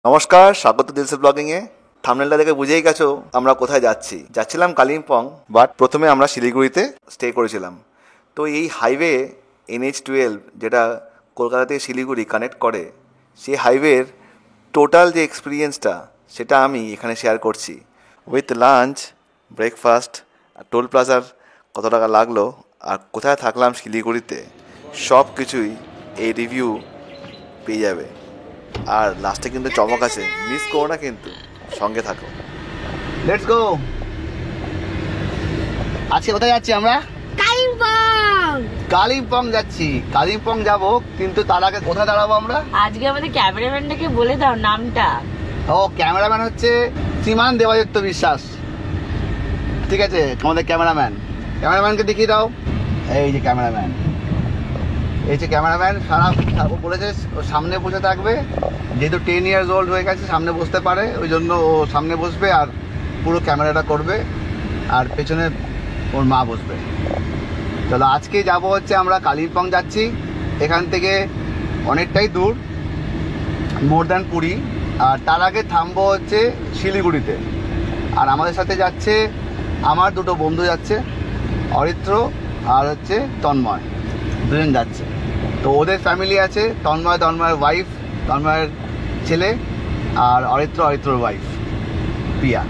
নমস্কার, স্বাগত দিলসে ব্লগিংয়ে। থাম্বনেলটা দেখে বুঝেই গেছো আমরা কোথায় যাচ্ছিলাম কালিম্পং, বাট প্রথমে আমরা শিলিগুড়িতে স্টে করেছিলাম। তো এই হাইওয়ে NH-12 যেটা কলকাতা থেকে শিলিগুড়ি কানেক্ট করে, সেই হাইওয়ের টোটাল যে এক্সপিরিয়েন্সটা সেটা আমি এখানে শেয়ার করছি, উইথ লাঞ্চ, ব্রেকফাস্ট, টোল প্লাজার কত টাকা লাগলো আর কোথায় থাকলাম শিলিগুড়িতে, সব কিছুই এই রিভিউ পেয়ে যাবে। আর লাস্টে কিন্তু চমক আছে, মিস করো না কিন্তু, সঙ্গে থাকো। Let's go. আজকে কোথায় যাচ্ছি আমরা? কালিম্পং যাচ্ছি। কালিম্পং যাব, কিন্তু তার আগে কোথায় দাঁড়াবো আমরা? আজকে আমাদের ক্যামেরাম্যানটাকে বলে দাও নামটা। ও, ক্যামেরাম্যান হচ্ছে শ্রীমান দেবাদিত্য বিশ্বাস। ঠিক আছে, আমাদের ক্যামেরাম্যানকে দেখিয়ে দাও। এই যে ক্যামেরাম্যান, সারা বলেছে সামনে বসে থাকবে, যেহেতু 10 years old হয়ে গেছে, সামনে বসতে পারে, ওই জন্য ও সামনে বসবে আর পুরো ক্যামেরাটা করবে, আর পেছনে ওর মা বসবে। চলো, আজকে যাব হচ্ছে আমরা কালিম্পং যাচ্ছি। এখান থেকে অনেকটাই দূর, মোর দ্যান 20, আর তার আগে থামবো হচ্ছে শিলিগুড়িতে। আর আমাদের সাথে যাচ্ছে আমার দুটো বন্ধু যাচ্ছে, অরিত্র আর হচ্ছে তন্ময়, দুজন যাচ্ছে। তো ওদের ফ্যামিলি আছে, তন্ময়ের ওয়াইফ, তন্ময়ের ছেলে, আর অরিত্রর ওয়াইফ প্রিয়া।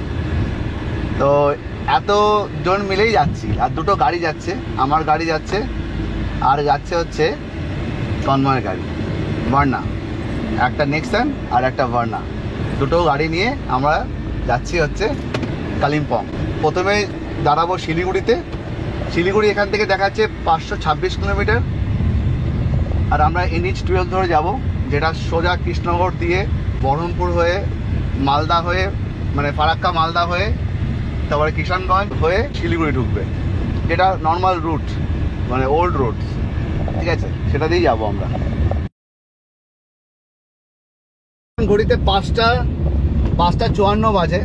তো এতজন মিলেই যাচ্ছি, আর দুটো গাড়ি যাচ্ছে, আমার গাড়ি যাচ্ছে, আর যাচ্ছে হচ্ছে তন্ময়ের গাড়ি, ভার্না, একটা নেক্সন আর একটা ভার্না, দুটো গাড়ি নিয়ে আমরা যাচ্ছি হচ্ছে কালিম্পং। প্রথমে দাঁড়াবো শিলিগুড়িতে। শিলিগুড়ি এখান থেকে দেখাচ্ছে 526 কিলোমিটার, আর আমরা NH-12 ধরে যাব, যেটা সোজা কৃষ্ণনগর দিয়ে বহরমপুর হয়ে মালদা হয়ে, মানে ফারাক্কা মালদা হয়ে, তারপরে কিষানগঞ্জ হয়ে শিলিগুড়ি ঢুকবে, যেটা নর্মাল রুট, মানে ওল্ড রুট। ঠিক আছে, সেটা দিয়েই যাবো আমরা। ঘড়িতে 5:54 বাজে।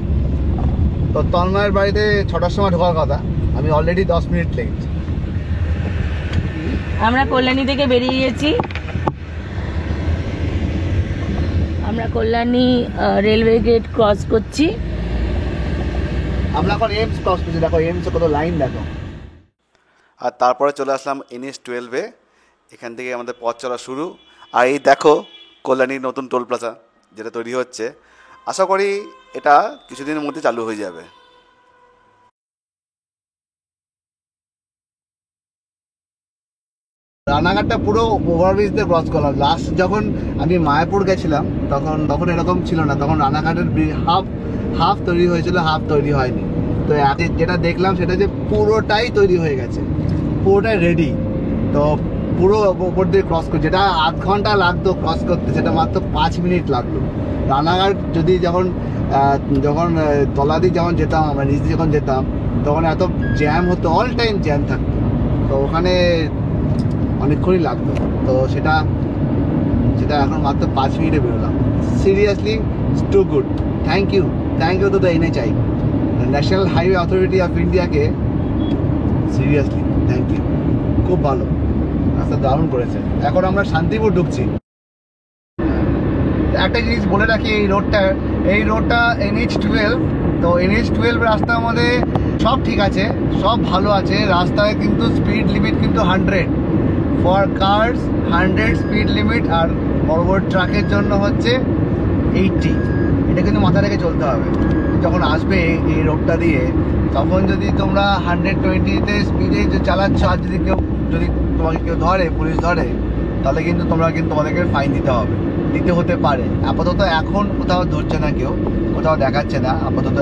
তো তন্ময়ের বাড়িতে 6টার সময় ঢোকার কথা, আমি অলরেডি 10 মিনিট লেট। আমরা কল্যাণী থেকে বেরিয়ে গেছি। আমরা কল্যাণী রেলওয়ে গেট ক্রস করছি। আমরা এখন এইমস ক্রস করছি, দেখো এইমসে কত লাইন দেখো। আর তারপরে চলে আসলাম NH-12-এ। এখান থেকে আমাদের পথ চলা শুরু। আর এই দেখো কল্যাণীর নতুন টোল প্লাজা যেটা তৈরি হচ্ছে, আশা করি এটা কিছুদিনের মধ্যে চালু হয়ে যাবে। রানাঘাটটা পুরো ওভারব্রিজ দিয়ে ক্রস করলাম। লাস্ট যখন আমি মায়াপুর গেছিলাম তখন এরকম ছিল না, তখন রানাঘাটের হাফ তৈরি হয়েছিল, হাফ তৈরি হয়নি। তো যেটা দেখলাম সেটা যে পুরোটাই তৈরি হয়ে গেছে, পুরোটাই রেডি। তো পুরো ওপর দিয়ে ক্রস করে, যেটা আধ ঘন্টা লাগতো ক্রস করতে, সেটা মাত্র 5 মিনিট লাগলো। রানাঘাট যখন তলাদি যখন যেতাম, আমরা নিচ দিয়ে যখন যেতাম, তখন এত জ্যাম হতো, অল টাইম জ্যাম থাকতো, তো ওখানে অনেকক্ষণই লাগতো। তো সেটা এখন মাত্র 5 মিনিটে বেরোলাম। Seriously too good. Thank you to the NHI, national highway authority of ইন্ডিয়াকে সিরিয়াসলি থ্যাংক ইউ, খুব ভালো রাস্তা, দারুণ করেছে। এখন আমরা শান্তিপুর ঢুকছি। একটা জিনিস বলে রাখি, এই রোডটা NH-12। তো NH-12 রাস্তার মধ্যে সব ঠিক আছে, সব ভালো আছে। রাস্তায় কিন্তু স্পিড লিমিট কিন্তু 100 ফর কার্স, 100 স্পিড লিমিট, আর বড় বড় ট্রাকের জন্য হচ্ছে 80। এটা কিন্তু মাথা রেখে চলতে হবে যখন আসবে এই রোডটা দিয়ে। তখন যদি তোমরা 120-তে স্পিডে চালাচ্ছ, আর যদি তোমাকে কেউ ধরে, পুলিশ ধরে, তাহলে কিন্তু তোমাদেরকে ফাইন দিতে হতে পারে। আপাতত এখন কোথাও ধরছে না কেউ, কোথাও দেখাচ্ছে না আপাতত।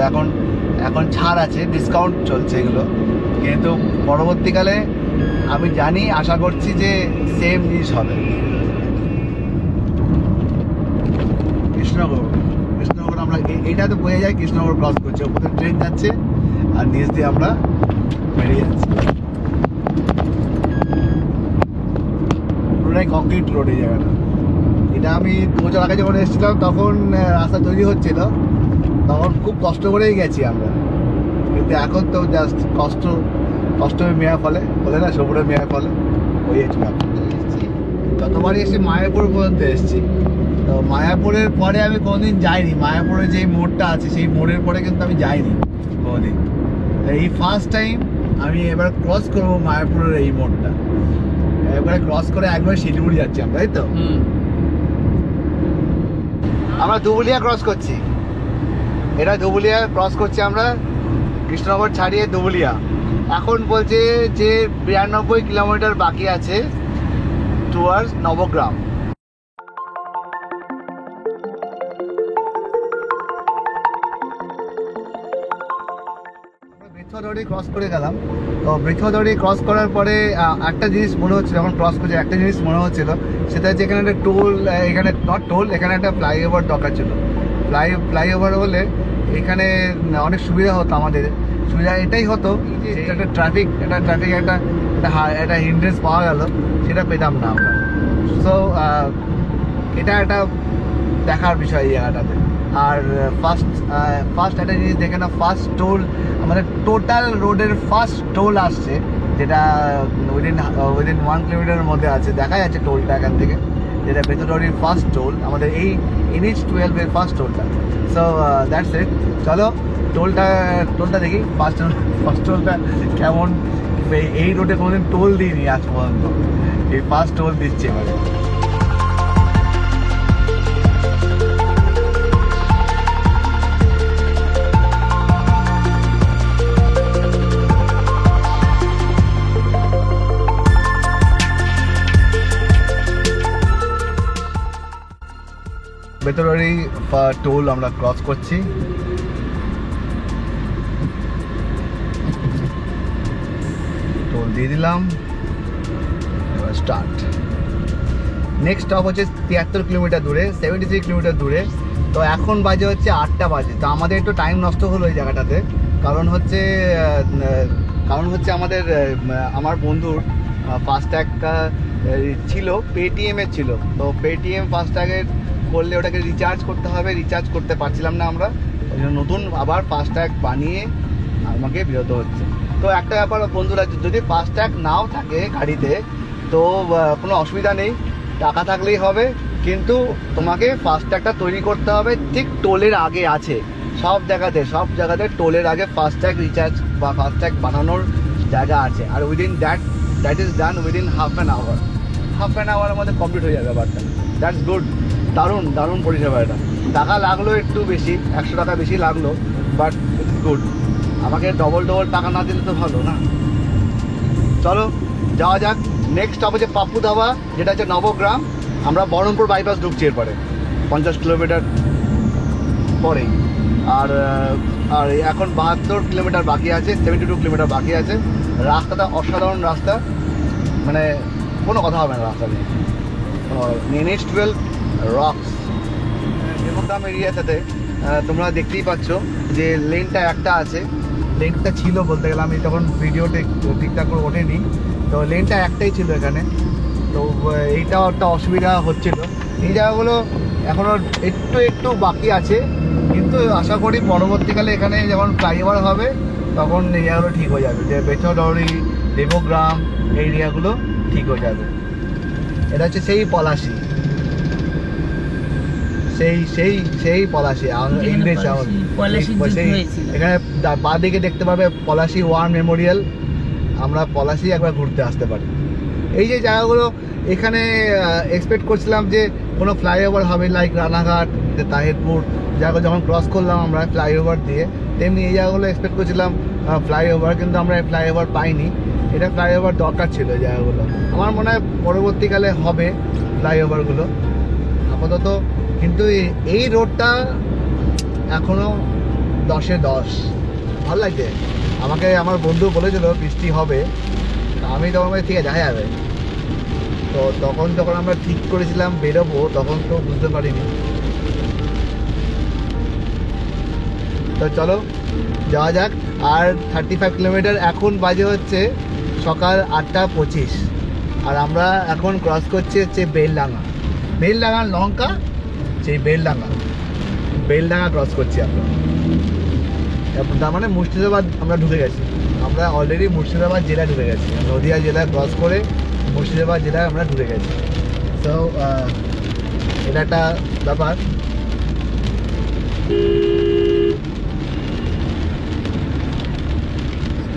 এখন ছাড় আছে, ডিসকাউন্ট চলছে এগুলো, কিন্তু পরবর্তীকালে আমি জানি, আশা করছি যে সেম জিনিস হবে। কৃষ্ণনগর আমরা এইটা তো বোঝা যায়, কৃষ্ণনগর ক্রস করছে, ওপরে ট্রেন যাচ্ছে আর নিচ দিয়ে আমরা বেরিয়ে যাচ্ছি। পুরোটাই কংক্রিট রোড এই জায়গাটা। এটা আমি 2 বছর আগে যখন এসেছিলাম, তখন রাস্তা তৈরি হচ্ছিল, তখন খুব কষ্ট করেই গেছি আমরা, কিন্তু এখন তো জাস্ট কষ্ট অষ্টমী মেয়া ফলে বলে না, সবুরে মেয়া ফলে, ওই হচ্ছে ব্যাপার। যতবারই এসে মায়াপুর পর্যন্ত এসেছি, তো মায়াপুরের পরে আমি কোনোদিন যাইনি। মায়াপুরে যেই মোড়টা আছে সেই মোড়ের পরে কিন্তু আমি যাইনি কোনোদিন। এই ফার্স্ট টাইম আমি এবার ক্রস করবো মায়াপুরের এই মোড়টা। এবারে ক্রস করে একবার শিলিগুড়ি যাচ্ছি আমরা, তাই তো? আমরা ধুবুলিয়া ক্রস করছি, এটা ধুবুলিয়া ক্রস করছি আমরা, কৃষ্ণনগর ছাড়িয়ে ধুবুলিয়া। এখন বলছে যে 92 কিলোমিটার বাকি আছে টুয়ার্ডস নবগ্রাম। বৃক্ষদড়ি ক্রস করে গেলাম। তো বৃক্ষদড়ি ক্রস করার পরে একটা জিনিস মনে হচ্ছে, যখন ক্রস করছে একটা জিনিস মনে হচ্ছিল, সেটা হচ্ছে এখানে একটা টোল, এখানে নট টোল, এখানে একটা ফ্লাইওভার দরকার ছিল। ফ্লাইওভার হলে এখানে অনেক সুবিধা হতো আমাদের। সুবিধা এটাই হতো যে একটা ট্রাফিক একটা হিন্ড্রেন্স পাওয়া গেল, সেটা পেতাম না আমরা। সো এটা একটা দেখার বিষয় এই জায়গাটাতে। আর ফার্স্ট একটা জিনিস দেখে না, ফার্স্ট টোল আমাদের টোটাল রোডের ফার্স্ট টোল আসছে, যেটা উইদিন 1 কিলোমিটারের মধ্যে আছে, দেখা যাচ্ছে টোলটা এখান থেকে, যেটা বেতনডাবরির ফার্স্ট টোল, আমাদের এই NH-12 এর ফার্স্ট টোলটা। So that's it. চলো টোলটা দেখি, ফার্স্ট টোলটা কেমন। এই রোডে কোনোদিন টোল দিইনি আজ পর্যন্ত, এই ফার্স্ট টোল দিচ্ছে এবারে। বেতনডাবরি টোল আমরা ক্রস করছি। টোল দিয়ে দিলাম, এবার স্টার্ট। নেক্সট স্টপ হচ্ছে 73 কিলোমিটার দূরে, 73 কিলোমিটার দূরে। তো এখন বাজে হচ্ছে 8টা বাজে। তো আমাদের একটু টাইম নষ্ট হলো এই জায়গাটাতে, কারণ হচ্ছে আমাদের আমার বন্ধুর ফাস্ট্যাগটা ছিল, পেটিএমের ছিল। তো পেটিএম ফাস্ট্যাগের করলে ওটাকে রিচার্জ করতে হবে, রিচার্জ করতে পারছিলাম না আমরা, ওই জন্য নতুন আবার ফাস্ট্যাগ বানিয়ে আমাকে বিরত হচ্ছে। তো একটা ব্যাপার বন্ধুরা, যদি ফাস্ট্যাগ নাও থাকে গাড়িতে তো কোনো অসুবিধা নেই, টাকা থাকলেই হবে, কিন্তু তোমাকে ফাস্ট্যাগটা তৈরি করতে হবে। ঠিক টোলের আগে আছে সব জায়গাতে টোলের আগে ফাস্ট্যাগ রিচার্জ বা ফাস্ট্যাগ বানানোর জায়গা আছে। আর within that is done within half an আওয়ারের মধ্যে কমপ্লিট হয়ে যাবে ব্যাপারটা। দ্যাটস গুড, দারুণ পরিষেবা এটা। টাকা লাগলো একটু বেশি, 100 টাকা বেশি লাগলো, বাট ইটস গুড। আমাকে ডবল টাকা না দিলে তো ভালো না। চলো যাওয়া যাক। নেক্সট স্টপ হচ্ছে পাপ্পু ধাবা, যেটা হচ্ছে নবগ্রাম। আমরা বহরমপুর বাইপাস ঢুকছি এরপরে 50 কিলোমিটার পরেই। আর এখন 72 কিলোমিটার বাকি আছে, 72 কিলোমিটার বাকি আছে। রাস্তাটা অসাধারণ রাস্তা, মানে কোনো কথা হবে না রাস্তা নিয়ে। NH-12 rocks. দেবগ্রাম এরিয়াটাতে তোমরা দেখতেই পাচ্ছ যে লেনটা একটা আছে, লেনটা ছিল বলতে গেলে, আমি তখন ভিডিওতে ঠিকঠাক করে ওঠেনি, তো লেনটা একটাই ছিল এখানে। তো এইটাও একটা অসুবিধা হচ্ছিল। এই জায়গাগুলো এখনও একটু বাকি আছে, কিন্তু আশা করি পরবর্তীকালে এখানে যখন ফ্লাইওভার হবে তখন এই জায়গাগুলো ঠিক হয়ে যাবে, যে বেথরডাবরি, দেবগ্রাম এই এরিয়াগুলো ঠিক হয়ে যাবে। এটা হচ্ছে সেই পলাশি, সেই পলাশি ইংরেজ এখানে বাঁ দিকে দেখতে পাবে পলাশি ওয়ার মেমোরিয়াল। আমরা পলাশি একবার ঘুরতে আসতে পারি। এই যে জায়গাগুলো এখানে এক্সপেক্ট করছিলাম যে কোনো ফ্লাইওভার হবে, লাইক রানাঘাট, তাহিরপুর জায়গা যখন ক্রস করলাম আমরা ফ্লাইওভার দিয়ে, তেমনি এই জায়গাগুলো এক্সপেক্ট করছিলাম ফ্লাইওভার, কিন্তু আমরা ফ্লাইওভার পাইনি। এটা ফ্লাইওভার দরকার ছিল এই জায়গাগুলো। আমার মনে হয় পরবর্তীকালে হবে ফ্লাইওভারগুলো, আপাতত। কিন্তু এই রোডটা এখনও 10-এ 10, ভালো লাগছে আমাকে। আমার বন্ধু বলেছিল বৃষ্টি হবে, আমি তখন ঠিক আছে দেখা যাবে। তো তখন যখন আমরা ঠিক করেছিলাম বেরোবো, তখন তো বুঝতে পারিনি। তো চলো যাওয়া যাক। আর 35 কিলোমিটার, এখন বাজে হচ্ছে সকাল 8টা 25, আর আমরা এখন ক্রস করছি হচ্ছে বেলডাঙ্গা লঙ্কা, সেই বেলডাঙ্গা ক্রস করছি আমরা। তার মানে মুর্শিদাবাদ আমরা ঢুকে গেছি। আমরা অলরেডি মুর্শিদাবাদ জেলা ঢুকে গেছি, নদিয়া জেলা ক্রস করে মুর্শিদাবাদ জেলায় আমরা ঢুকে গেছি। তো এটা একটা ব্যাপার।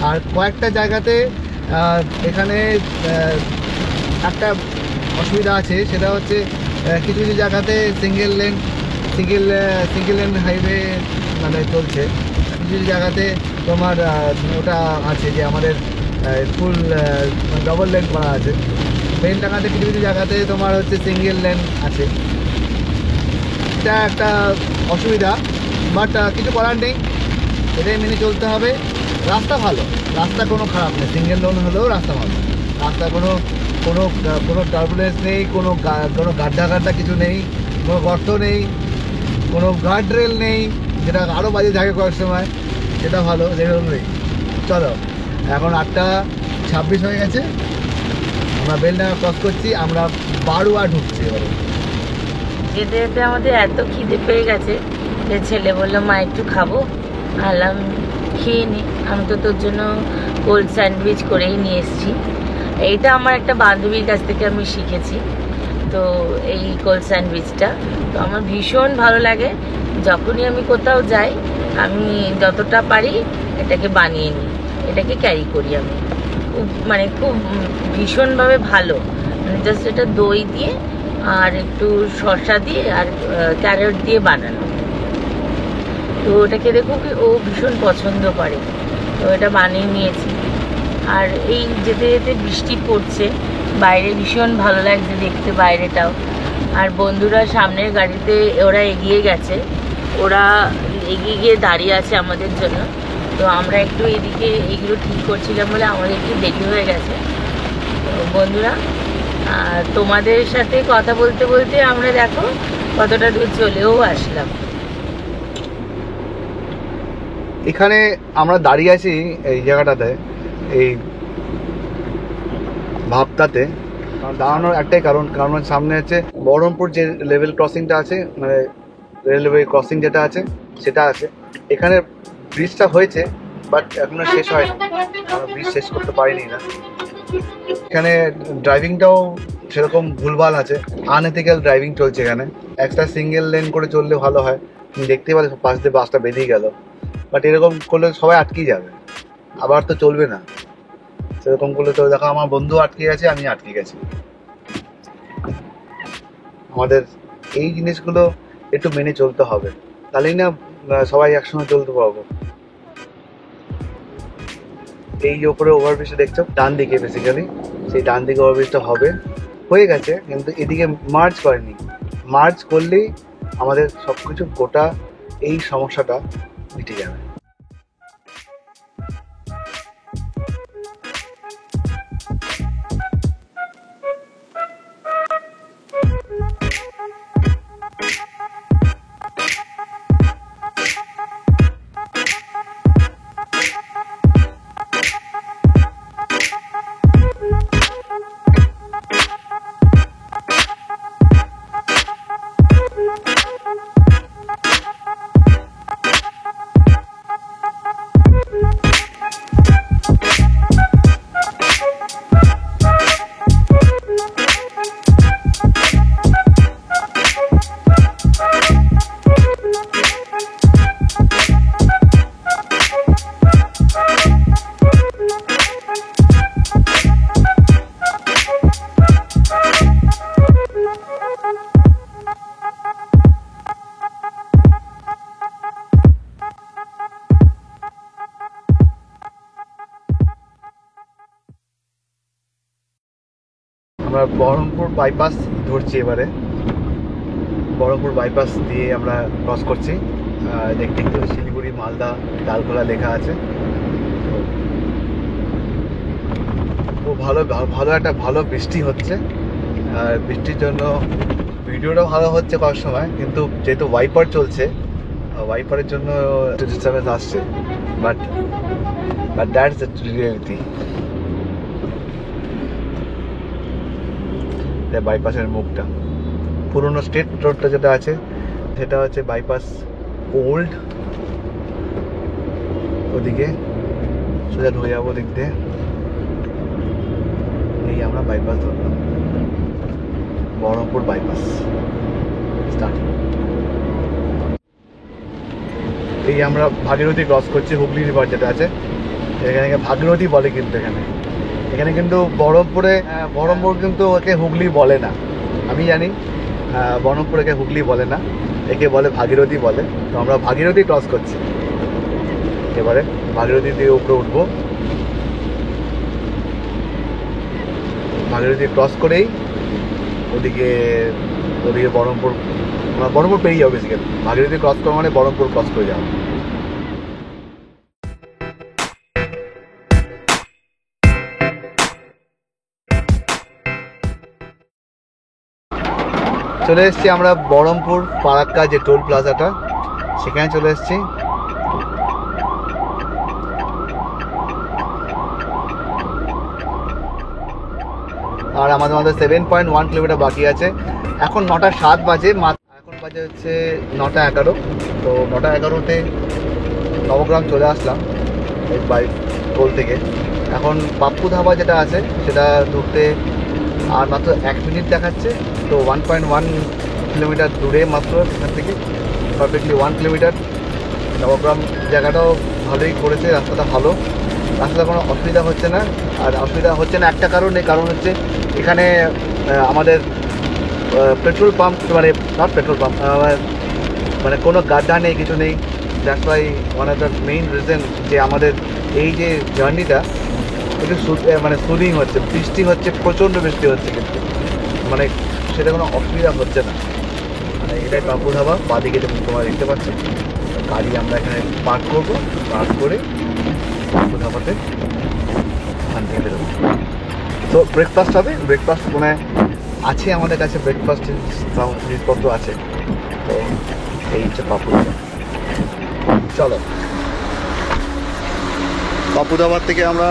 আর কয়েকটা জায়গাতে এখানে একটা অসুবিধা আছে, সেটা হচ্ছে কিছু কিছু জায়গাতে সিঙ্গেল লেন হাইওয়ে মানে চলছে, কিছু কিছু জায়গাতে তোমার ওটা আছে যে আমাদের ফুল ডবল লেন করা আছে। মেন জায়গাতে কিছু কিছু জায়গাতে তোমার হচ্ছে সিঙ্গেল লেন আছে, এটা একটা অসুবিধা, বাট কিছু করার নেই, এটাই মেনে চলতে হবে। রাস্তা ভালো, রাস্তা কোনো খারাপ নেই, সিঙ্গেল লেন হলেও রাস্তা ভালো, রাস্তা কোনো কোনো কোনো টার্বুলেন্স নেই, কোনো গাড্ডা কিছু নেই, কোনো গর্ত নেই, কোনো গার্ড রেল নেই, যেটা আরও বাজে থাকে কয়েক সময়, সেটা ভালো, সেরকম নেই। চলো, এখন 8:26 হয়ে গেছে, আমরা বেলডাঙ্গা ক্রস করছি, আমরা বারুয়া ঢুকছি। এবারে যেতে যেতে আমাদের এত খিদে পেয়ে গেছে যে ছেলে বললো মা একটু খাবো, আলাম খেয়ে নি। আমি তো তোর জন্য কোল্ড স্যান্ডউইচ করেই নিয়ে এসেছি। এইটা আমার একটা বান্ধবীর কাছ থেকে আমি শিখেছি, তো এই কোল্ড স্যান্ডউইচটা তো আমার ভীষণ ভালো লাগে। যখনই আমি কোথাও যাই আমি যতটা পারি এটাকে বানিয়ে নিই, এটাকে ক্যারি করি আমি। খুব ভীষণভাবে ভালো, মানে জাস্ট এটা দই দিয়ে আর একটু শসা দিয়ে আর ক্যারট দিয়ে বানানো। তো ওটা খেতে খুবই ও ভীষণ পছন্দ করে, তো এটা বানিয়ে নিয়েছি। আর এই যেতে যেতে বৃষ্টি পড়ছে, বাইরে ভীষণ ভালো লাগছে দেখতে বাইরেটাও। আর বন্ধুরা সামনের গাড়িতে ওরা এগিয়ে গেছে, ওরা এগিয়ে গিয়ে দাঁড়িয়ে আছে আমাদের জন্য। তো আমরা একটু এদিকে এগুলো ঠিক করছিলাম বলে আমাদের একটু দেরি হয়ে গেছে। তো বন্ধুরা, তোমাদের সাথে কথা বলতে বলতে আমরা দেখো কতটা দূর চলেও আসলাম। এখানে আমরা দাঁড়িয়ে আছি এই জায়গাটাতে, এই ভাবটাতে দাঁড়ানোর একটাই কারণ সামনে হচ্ছে বহরমপুর যে লেভেল ক্রসিংটা আছে, মানে রেলওয়ে ক্রসিং যেটা আছে সেটা আছে। এখানে ব্রিজটা হয়েছে বাট এখনো শেষ হয়নি, আমরা ব্রিজ শেষ করতে পারিনি না। এখানে ড্রাইভিংটাও সেরকম ভুলভাল আছে, আনএথিক্যাল ড্রাইভিং চলছে এখানে। একটা সিঙ্গেল লেন করে চললে ভালো হয়, দেখতে পাচ্ছি পাশ দিয়ে বাসটা বেরিয়ে গেল, বাট এরকম করলে সবাই আটকেই যাবে, আবার তো চলবে না। সেরকম করলে তো দেখো আমার বন্ধু আটকে গেছে, আমি আটকে গেছি। আমাদের এই জিনিসগুলো একটু মেনে চলতে হবে, তাহলেই না সবাই একসঙ্গে চলতে পারবো। এই যে উপরে ওভারব্রিজটা দেখছো ডান দিকে, বেসিক্যালি সেই ডান দিকে ওভারব্রিজটা হয়ে গেছে, কিন্তু এদিকে মার্জ করেনি। মার্জ করলেই আমাদের সবকিছু গোটা এই সমস্যাটা মিটে যাবে। আমরা বহরমপুর বাইপাস ধরছি, এবারে বহরমপুর বাইপাস দিয়ে আমরা ক্রস করছি। দেখতে দেখতে শিলিগুড়ি, মালদা, ডালখোলা লেখা আছে। তো ভালো একটা ভালো বৃষ্টি হচ্ছে, আর বৃষ্টির জন্য ভিডিওটা ভালো হচ্ছে কয়েক সময়, কিন্তু যেহেতু ওয়াইপার চলছে, ওয়াইপারের জন্য ডিস্টার্বেন্স আসছে, বাট দ্যাটস দ্য রিয়েলিটি। বাইপাসের মুখটা, পুরোনো স্টেট রোডটা যেটা আছে সেটা হচ্ছে বাইপাস ওল্ড, ওদিকে সোজা ঢুকে যাবো দিক দিয়ে। এই আমরা বাইপাস ধরলাম, বহরমপুর বাইপাস স্টার্ট। এই আমরা ভাগীরথী ক্রস করছি, হুগলি রিভার যেটা আছে এখানে ভাগীরথী বলে, কিন্তু এখানে কিন্তু বহরমপুর কিন্তু ওকে হুগলি বলে না, আমি জানি। বহরমপুর একে হুগলি বলে না, একে বলে ভাগীরথী বলে। তো আমরা ভাগীরথী ক্রস করছি, এবারে ভাগীরথী দিয়ে উপরে উঠবো। ভাগীরথী ক্রস করেই ওদিকে বহরমপুর পেরিয়ে যাবো বেসিক্যালি। ভাগীরথী ক্রস করা মানে বহরমপুর ক্রস করে যাবো। চলে এসেছি আমরা বহরমপুর ফারাক্কা যে টোল প্লাজাটা, সেখানে চলে এসেছি। আর আমাদের 7.1 কিলোমিটার বাকি আছে। এখন 9:07 বাজে, এখন বাজে হচ্ছে 9:11। তো 9:11-তে নবগ্রাম চলে আসলাম এই বাইক টোল থেকে। এখন পাপ্পু ধাবা যেটা আছে সেটা ঢুকতে আর মাত্র 1 মিনিট দেখাচ্ছে। তো 1.1 কিলোমিটার দূরে মাত্র এখান থেকে, পারফেক্টলি 1 কিলোমিটার। নবগ্রাম জায়গাটাও ভালোই করেছে, রাস্তাটা ভালো, রাস্তাটা কোনো অসুবিধা হচ্ছে না। আর অসুবিধা হচ্ছে না একটা কারণ, এই কারণ হচ্ছে এখানে আমাদের পেট্রোল পাম্প, মানে নট পেট্রোল পাম্প, মানে কোনো গাড্ডা নেই, কিছু নেই। That's why one of the main reason যে আমাদের এই যে জার্নিটা একটু মানে সুদিং হচ্ছে। বৃষ্টি হচ্ছে, প্রচণ্ড বৃষ্টি হচ্ছে, কিন্তু মানে সেটা কোনো অসুবিধা হচ্ছে না। মানে এটাই পাপ্পু ধাবা, বাদিকে যেমন তোমরা দেখতে পাচ্ছ। গাড়ি আমরা এখানে পার্ক করবো, পার্ক করে পাপ্পু ধাবাতে ওখান থেকে বেরোবো। তো ব্রেকফাস্ট হবে, ব্রেকফাস্ট মানে আছে আমাদের কাছে, ব্রেকফাস্ট জিনিসপত্র আছে। তো এই হচ্ছে পাপ্পু ধাবা। চলো, পাপ্পু ধাবার থেকে আমরা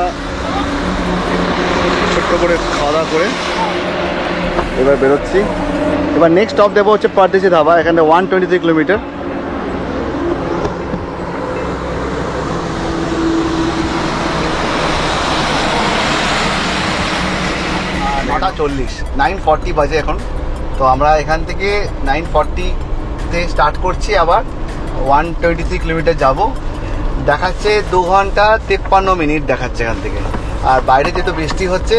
ছোট্ট করে খাওয়া দাওয়া করে এবার বেরোচ্ছি। এবার নেক্সট স্টপ দেবো হচ্ছে পারদেশি ধাবা, এখানে 123 কিলোমিটার। নটা 40, 9:40 বাজে এখন। তো আমরা এখান থেকে 9:40-তে স্টার্ট করছি, আবার 123 কিলোমিটার যাব। দেখাচ্ছে 2 ঘন্টা 53 মিনিট দেখাচ্ছে এখান থেকে। আর বাইরে যেহেতু বৃষ্টি হচ্ছে,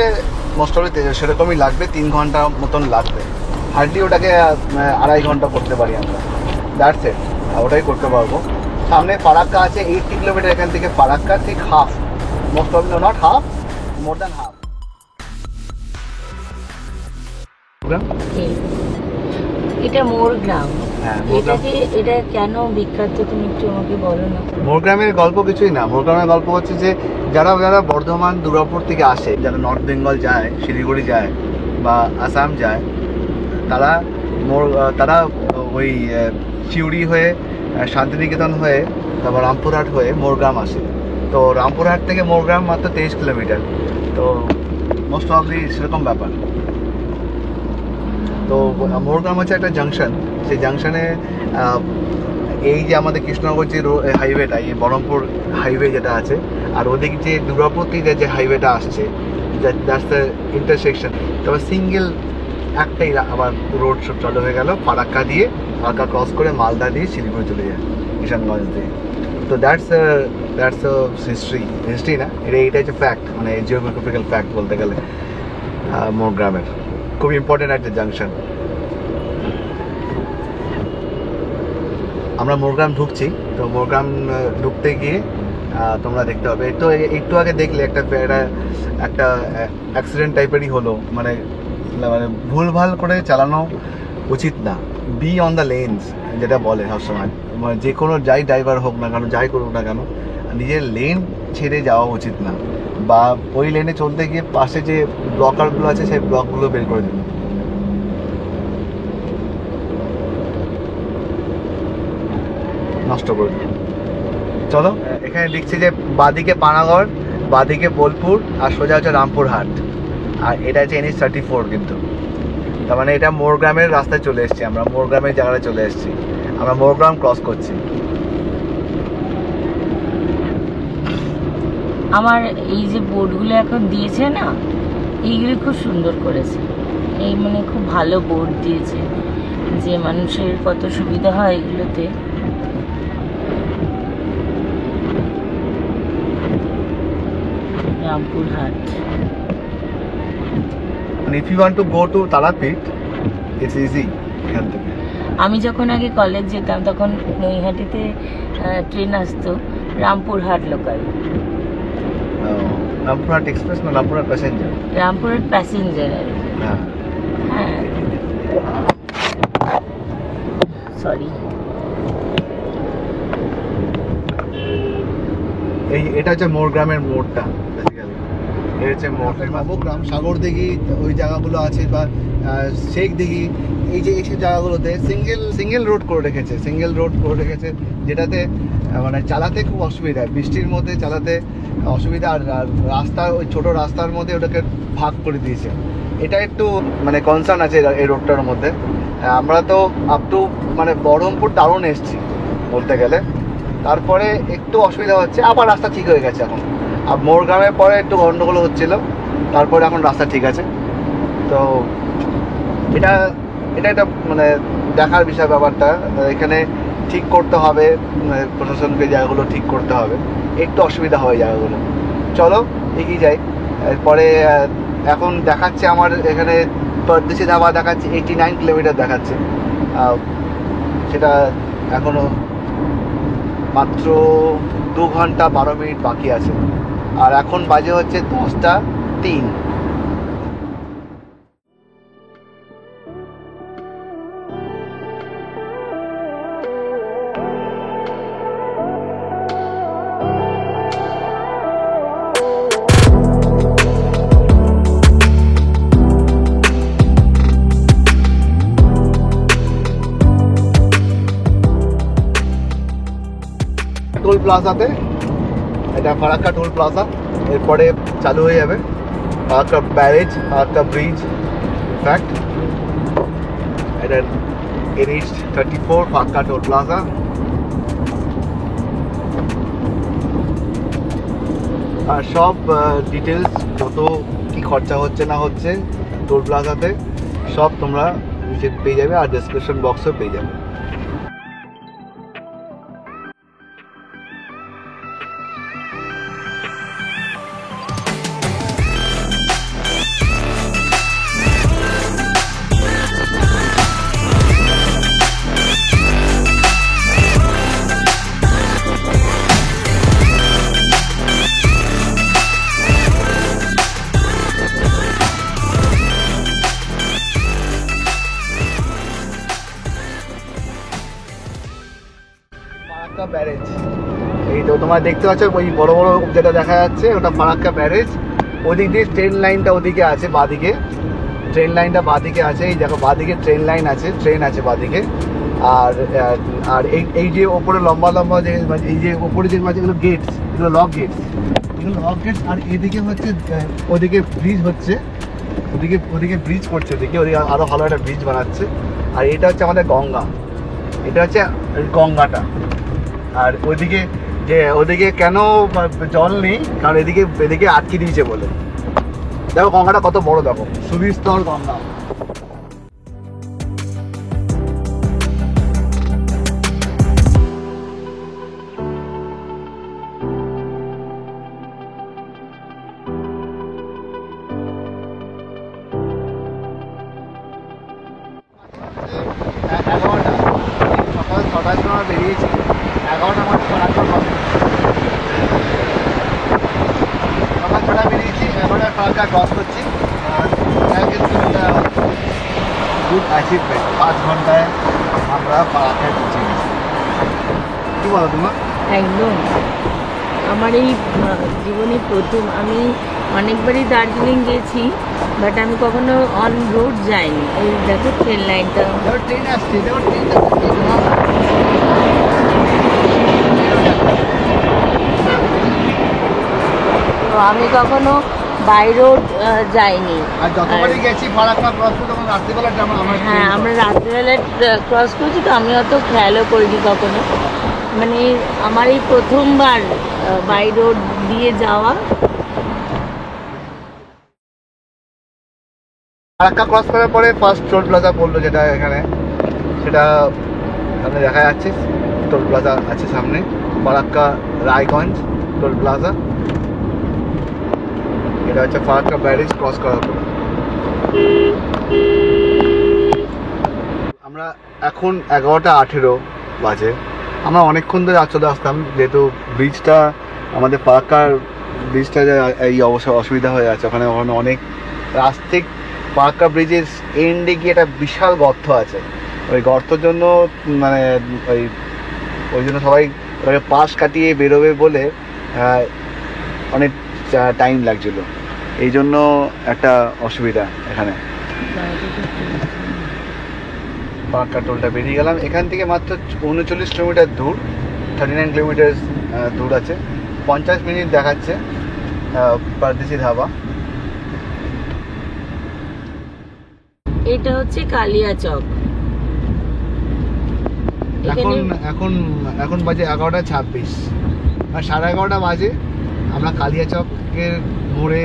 মোস্ট অফ সেরকমই লাগবে, 3 ঘন্টা মতন লাগবে। হার্ডলি ওটাকে 2.5 ঘন্টা করতে পারি আমরা, দ্যাটস ইট, ওটাই করতে পারবো। সামনে ফারাক্কা আছে 80 কিলোমিটার এখান থেকে, ফারাক্কা ঠিক half, most of not half, more than half. এটা মোরগ্রাম। হ্যাঁ, এটা কেন বিখ্যাত তুমি একটু আমাকে বলো না। মোরগ্রামের গল্প কিছুই না, মোরগ্রামের গল্প হচ্ছে যে যারা বর্ধমান দুর্গাপুর থেকে আসে, যারা নর্থ বেঙ্গল যায়, শিলিগুড়ি যায় বা আসাম যায়, তারা ওই চিউড়ি হয়ে, শান্তিনিকেতন হয়ে, তারপর রামপুরহাট হয়ে মোরগ্রাম আসে। তো রামপুরহাট থেকে মোরগ্রাম মাত্র 23 কিলোমিটার। তো মোস্ট অফলি সেরকম ব্যাপার। তো মোরগ্রাম হচ্ছে একটা জাংশন, সেই জাংশনে এই যে আমাদের কৃষ্ণনগর যে হাইওয়েটা, এই বহরমপুর হাইওয়ে যেটা আছে, আর ওদিকে যে দুর্গাপুর থেকে যে হাইওয়েটা আসছে, দ্যাটস দ্য ইন্টারসেকশন। তবে সিঙ্গেল একটাই আবার রোড চালু হয়ে গেল ফারাক্কা দিয়ে, ফারাক্কা ক্রস করে মালদা দিয়ে শিলিগুড়ি চলে যায়, কিষানগঞ্জ দিয়ে। তো দ্যাটস হিস্ট্রি না, এটা হচ্ছে ফ্যাক্ট, মানে জিওগ্রাফিক্যাল ফ্যাক্ট বলতে গেলে মোরগ্রামের। খুব ইম্পর্টেন্ট একটা জাংশন। আমরা মোরগ্রাম ঢুকছি। তো মোরগ্রাম ঢুকতে গিয়ে তোমরা দেখতে হবে, তো একটু আগে দেখলে একটা অ্যাক্সিডেন্ট টাইপেরই হলো। মানে ভুলভাল করে চালানো উচিত না, বি অন দ্য লেন্স যেটা বলে সবসময়। মানে যে কোনো যাই ড্রাইভার হোক না কেন, যাই করুক না কেন, নিজের লেন ছেড়ে যাওয়া উচিত না, বা ওই লেনে চলতে গিয়ে পাশে যে ব্লকারগুলো আছে সেই ব্লকগুলো বের করে দিন। নষ্ট করে দিন। চলো, এখানে লিখছে যে বাদিকে পানাগড়, বাদিকে বোলপুর, আর সোজা হচ্ছে রামপুরহাট। আর এটা হচ্ছে NH 34 কিন্তু। তার মানে এটা মোরগ্রামের রাস্তায় চলে এসেছি, আমরা মোরগ্রামের জায়গায় চলে এসেছি, আমরা মোরগ্রাম ক্রস করছি। আমার এই যে বোর্ডগুলো এখন দিয়েছে না, এইগুলো খুব সুন্দর করেছে। এই মানে খুব ভালো বোর্ড দিয়েছে, যে মানুষের কত সুবিধা হয় এগুলোতে। Rampurhat. If you want to go to Talapit, it's easy এখান থেকে। আমি যখন আগে কলেজ যেতাম তখন নৈহাটিতে ট্রেন আসতো রামপুরহাট লোকাল। রামপুরহাট এক্সপ্রেস না রামপুরহাট প্যাসেঞ্জার? রামপুরহাট প্যাসেঞ্জার। হ্যাঁ হ্যাঁ, সরি। এটা হচ্ছে মোরগ্রামের মোড়টা, বেসিক্যালি এটা হচ্ছে নবগ্রাম, সাগর দিঘি, ওই জায়গাগুলো আছে, বা শেখ দিঘি, এইসব জায়গাগুলোতে সিঙ্গেল রোড করে রেখেছে, যেটাতে মানে চালাতে খুব অসুবিধা, বৃষ্টির মধ্যে চালাতে অসুবিধা। আর রাস্তা, ওই ছোট রাস্তার মধ্যে ওটাকে ভাগ করে দিয়েছে। এটা একটু মানে কনসার্ন আছে এই রোডটার মধ্যে। আমরা তো আপ টু মানে বহরমপুর দারুণ এসছি বলতে গেলে, তারপরে একটু অসুবিধা হচ্ছে, আবার রাস্তা ঠিক হয়ে গেছে এখন। আর মোরগ্রামের পরে একটু গন্ডগোল হচ্ছিল, তারপরে এখন রাস্তা ঠিক আছে। তো এটা একটা মানে দেখার বিষয় ব্যাপারটা। এখানে ঠিক করতে হবে, প্রশাসনকে জায়গাগুলো ঠিক করতে হবে, একটু অসুবিধা হয় জায়গাগুলো। চলো এগিয়ে যাই। এরপরে এখন দেখাচ্ছে আমার এখানে পরদেশি ধাবা দেখাচ্ছে 89 কিলোমিটার দেখাচ্ছে, সেটা এখনো মাত্র 2 ঘন্টা 12 মিনিট বাকি আছে। আর এখন বাজে হচ্ছে 10:03। টোল প্লাজাতে, এটা ফারাক্কা টোল প্লাজা, এরপরে চালু হয়ে যাবে Farakka barrage, Farakka bridge. In fact এটা NH 34 ফারাক্কা টোল প্লাজা। আর সব ডিটেলস, কত কি খরচা হচ্ছে না হচ্ছে টোল প্লাজাতে, সব তোমরা নিচে পেয়ে যাবে, আর ডেসক্রিপশন বক্সেও পেয়ে যাবে। ফারাক্কা ব্যারেজ, এই তো তোমরা দেখতে পাচ্ছ ওই বড় বড় যেটা দেখা যাচ্ছে, ওটা ফারাক্কা ব্যারেজ। ওদিক দিয়ে ট্রেন লাইনটা ওদিকে আছে, বাঁদিকে ট্রেন লাইনটা বাঁদিকে আছে। এই দেখো বাঁদিকে ট্রেন লাইন আছে, ট্রেন আছে বাঁদিকে। আর আর এই যে ওপরে লম্বা লম্বা যে এই যে ওপরে যে এগুলো গেটস, এগুলো লক গেটস, আর এদিকে হচ্ছে ওদিকে ব্রিজ হচ্ছে, ওদিকে ব্রিজ করছে, ওদিকে আরো ভালো একটা ব্রিজ বানাচ্ছে। আর এটা হচ্ছে আমাদের গঙ্গা, এটা হচ্ছে গঙ্গাটা। আর ওদিকে কেন জল নেই, কারণ এদিকে আটকে দিয়েছে বলে। দেখো গঙ্গাটা কত বড়, দেখো সুবিস্তর গঙ্গা। সকাল 6টার সময় বেরিয়েছি, 11টা মাত্র সকাল 6টা বেরিয়েছি, 11টা ফারাক্কা ক্রস করছি। আর কিন্তু গুড অ্যাচিভমেন্ট, 5 ঘন্টায় আমরা ফারাক্কায় পৌঁছে গেছি। কী বলো তোমার? একদম, আমার এই জীবনে প্রথম। আমি অনেকবারই দার্জিলিং গেছি, বাট আমি কখনো অন রোড যাইনি। এই দেখো ট্রেন লাইনটা, ট্রেন আসছে, ট্রেন তো আমি কখনো বাই রোড যাইনি। আর যতবারই গেছি ফারাক্কা ক্রস করে তখন রাত্রিবেলা হ্যাঁ, আমরা রাত্রিবেলা ক্রস করছি, তো আমি অত খেয়ালও করিনি কখনো। মানে আমার এই প্রথমবার বাই রোড দিয়ে যাওয়া। ফারাক্কা ক্রস করার পরে ফার্স্ট টোল প্লাজা পড়লো, যেটা এখানে, সেটা সামনে দেখা যাচ্ছে। টোল প্লাজা আছে সামনে, ফারাক্কা রায়গঞ্জ টোল প্লাজা। এটা হচ্ছে ফারাক্কা ব্যারেজ ক্রস করার পর। আমরা এখন 11:18 বাজে। আমরা অনেকক্ষণ ধরে চলে আসতাম, যেহেতু ব্রিজটা আমাদের ফারাক্কার ব্রিজটা এই অসুবিধা হয়ে আছে। ওখানে অনেক রাস্তা, ফারাক্কা ব্রিজের এন্ডে গিয়ে একটা বিশাল গর্ত আছে। ওই গর্তর জন্য মানে ওই জন্য সবাই পাশ কাটিয়ে বেরোবে বলে অনেক টাইম লাগছিল। এই জন্য একটা অসুবিধা এখানে। ফারাক্কা টোলটা বেরিয়ে গেলাম। এখান থেকে মাত্র 39 কিলোমিটার দূর, 39 কিলোমিটার দূর আছে। 50 মিনিট দেখাচ্ছে পারদেশি ধাবা। এটা হচ্ছে কালিয়াচক। এখন বাজে 11:26 আর 11:30 বাজে। আমরা কালিয়াচকের মোড়ে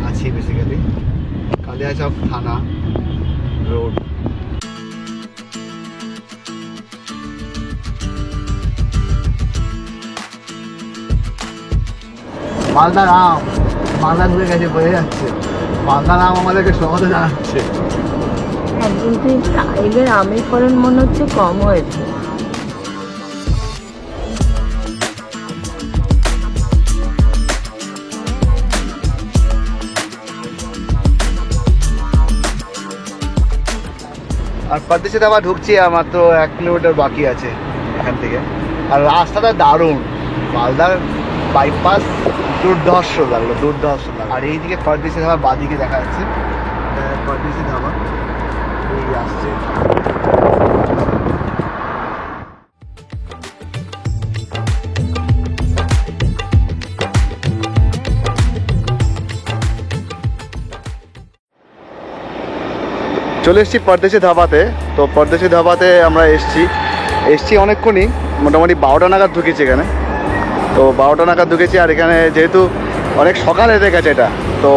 আছি, বেসিক্যালি কালিয়াচক থানা রোড। মালদার আম, মালদা ঢুকে গেছে, বোঝা যাচ্ছে। মালদার আম আমাদেরকে সহজে জানাচ্ছে। কিন্তু এদের আমের ফলন মনে হচ্ছে কম হয়েছে। আর পারদেশি ধাবা ঢুকছি, আর মাত্র 1 কিলোমিটার বাকি আছে এখান থেকে। আর রাস্তাটা দারুণ, মালদার বাইপাস দুর্ধর্ষ লাগলো। আর এইদিকে পারদেশি ধাবা বাদিকে দেখা যাচ্ছে, পারদেশি ধাবা এই আসছে। চলে এসেছি পরদেশি ধাবাতে। তো পরদেশি ধাবাতে আমরা এসছি অনেকক্ষণই, মোটামুটি 12টা নাগাদ ঢুকেছি এখানে। তো 12টা নাগাদ ঢুকেছি। আর এখানে যেহেতু অনেক সকাল হয়ে গেছে এটা, তো